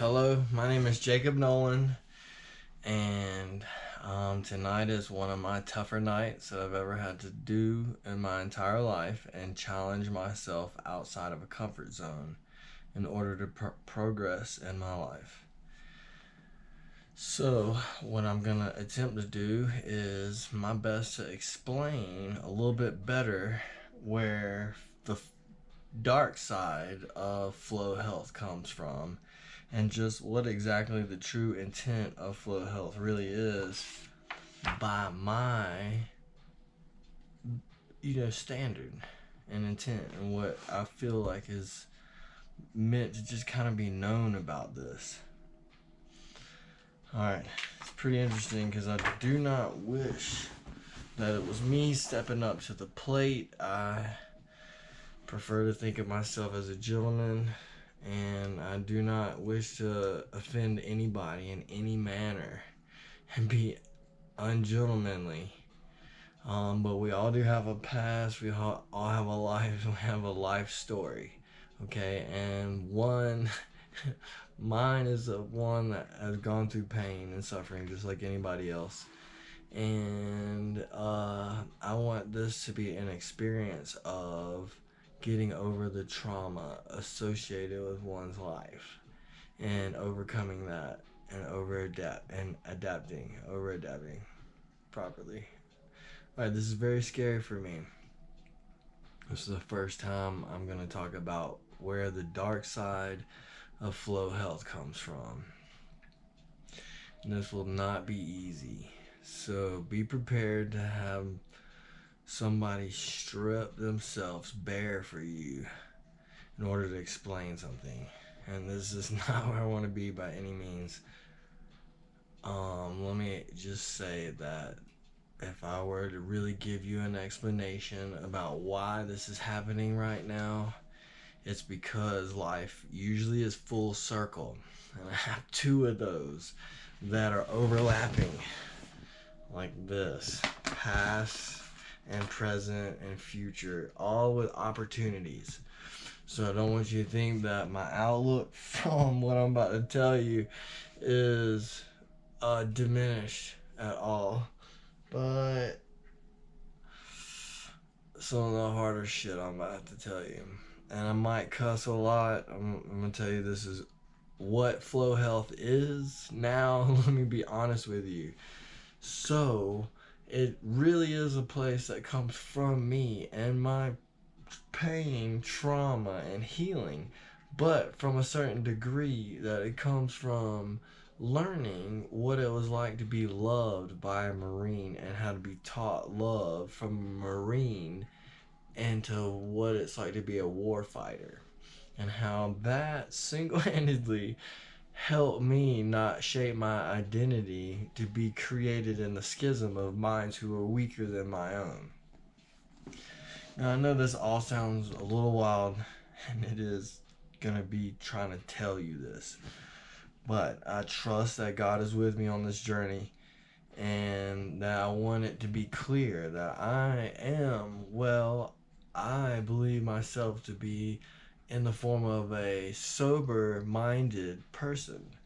Hello, my name is Jacob Nolan, and tonight is one of my tougher nights that I've ever had to do in my entire life and challenge myself outside of a comfort zone in order to progress in my life. So, what I'm gonna attempt to do is my best to explain a little bit better where the dark side of flow health comes from and just what exactly the true intent of flow health really is by my standard and intent and what I feel like is meant to just kind of be known about this. All right, it's pretty interesting because I do not wish that it was me stepping up to the plate. I prefer to think of myself as a gentleman, and I do not wish to offend anybody in any manner and be ungentlemanly. But we all do have a past. We all have a life. We have a life story. Okay, and mine is the one that has gone through pain and suffering just like anybody else. And I want this to be an experience of getting over the trauma associated with one's life and overcoming that and adapting properly. Alright, this is very scary for me. This is the first time I'm going to talk about where the dark side of flow health comes from. And this will not be easy. So be prepared to have somebody strip themselves bare for you in order to explain something. And this is not where I want to be by any means. Let me just say that if I were to really give you an explanation about why this is happening right now, it's because life usually is full circle. And I have two of those that are overlapping like this: past and present and future, all with opportunities. So I don't want you to think that my outlook from what I'm about to tell you is diminished at all. But some of the harder shit I'm about to tell you. And I might cuss a lot. I'm going to tell you this is what flow health is now. Let me be honest with you. So, it really is a place that comes from me and my pain, trauma, and healing, but from a certain degree that it comes from learning what it was like to be loved by a Marine and how to be taught love from a Marine into what it's like to be a war fighter, and how that single-handedly helped me not shape my identity to be created in the schism of minds who are weaker than my own. Now, I know this all sounds a little wild, and it is gonna be trying to tell you this, but I trust that God is with me on this journey, and that I want it to be clear that I believe myself to be in the form of a sober minded person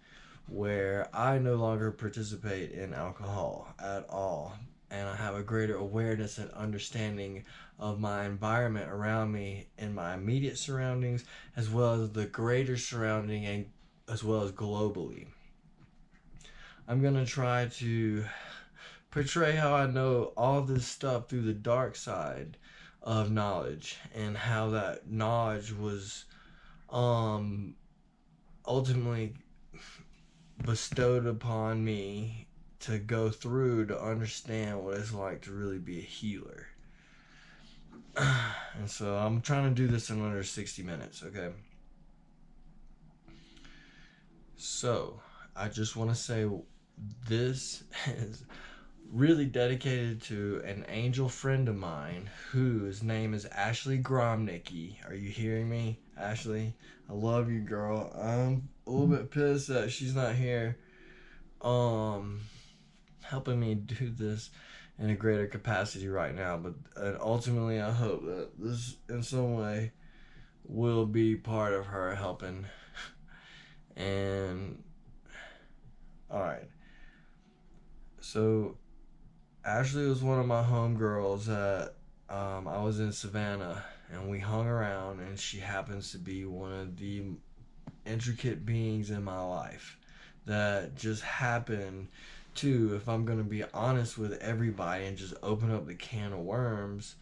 where I no longer participate in alcohol at all. And I have a greater awareness and understanding of my environment around me in my immediate surroundings, as well as the greater surrounding, and as well as globally. I'm going to try to portray how I know all this stuff through the dark side of knowledge and how that knowledge was ultimately bestowed upon me to go through to understand what it's like to really be a healer. And so I'm trying to do this in under 60 minutes, okay? So I just want to say this is really dedicated to an angel friend of mine whose name is Ashley Gromnicki. Are you hearing me, Ashley? I love you, girl. I'm a little bit pissed that she's not here helping me do this in a greater capacity right now, but ultimately I hope that this in some way will be part of her helping And all right, so Ashley was one of my homegirls that I was in Savannah, and we hung around, and she happens to be one of the intricate beings in my life that just happened to, if I'm gonna be honest with everybody and just open up the can of worms,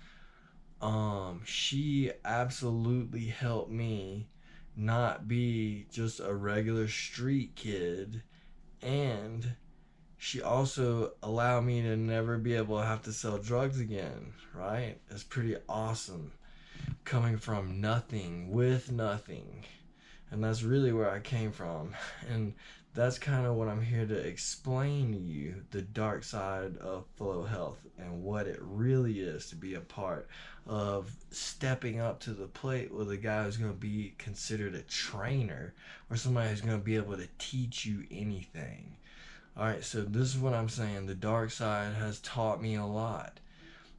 she absolutely helped me not be just a regular street kid, and she also allowed me to never be able to have to sell drugs again, right? It's pretty awesome coming from nothing with nothing. And that's really where I came from. And that's kind of what I'm here to explain to you, the dark side of Flow Health and what it really is to be a part of stepping up to the plate with a guy who's going to be considered a trainer or somebody who's going to be able to teach you anything. All right, so this is what I'm saying. The dark side has taught me a lot.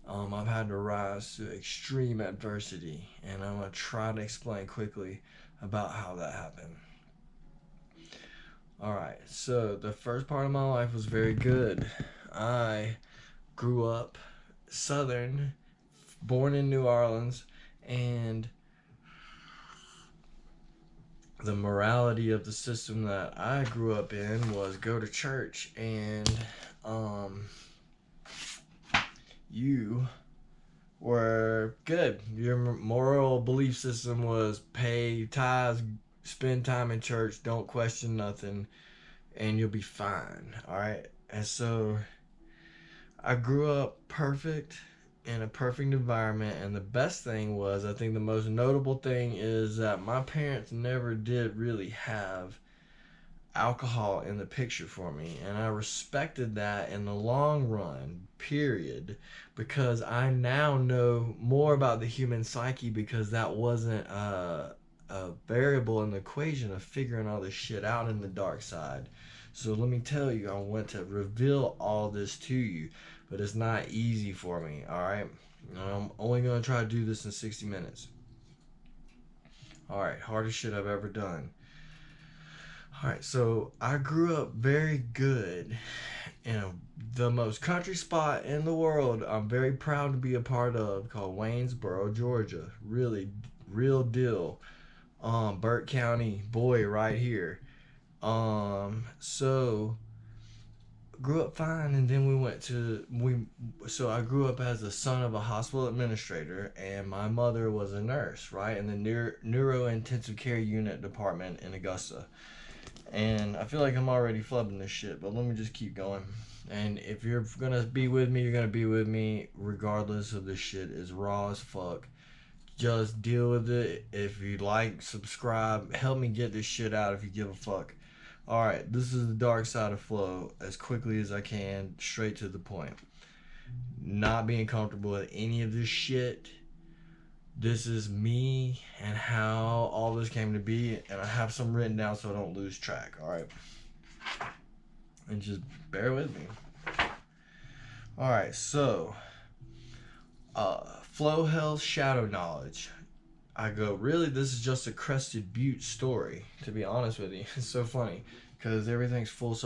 I've had to rise to extreme adversity, and I'm going to try to explain quickly about how that happened. All right, so the first part of my life was very good. I grew up Southern, born in New Orleans, and the morality of the system that I grew up in was go to church, and you were good. Your moral belief system was pay tithes, spend time in church, don't question nothing, and you'll be fine. All right. And so I grew up perfect in a perfect environment, and the best thing was, I think the most notable thing is that my parents never did really have alcohol in the picture for me, and I respected that in the long run, period, because I now know more about the human psyche, because that wasn't a variable in the equation of figuring all this shit out in the dark side. So let me tell you, I want to reveal all this to you, but it's not easy for me. All right, I'm only gonna try to do this in 60 minutes. All right, hardest shit I've ever done. All right, so I grew up very good in the most country spot in the world I'm very proud to be a part of, called Waynesboro, Georgia. Really, real deal. Burke County, boy, right here. So grew up fine, and then so I grew up as the son of a hospital administrator, and my mother was a nurse, right, in the neuro intensive care unit department in Augusta. And I feel like I'm already flubbing this shit, but let me just keep going. And if you're gonna be with me, you're gonna be with me regardless of this shit is raw as fuck. Just deal with it. If you like, subscribe, help me get this shit out if you give a fuck. Alright, this is the dark side of Flow, as quickly as I can, straight to the point. Not being comfortable with any of this shit. This is me and how all this came to be, and I have some written down so I don't lose track. All right, and just bear with me. All right, so Flow Health Shadow Knowledge. I go, really, this is just a Crested Butte story, to be honest with you. It's so funny because everything's full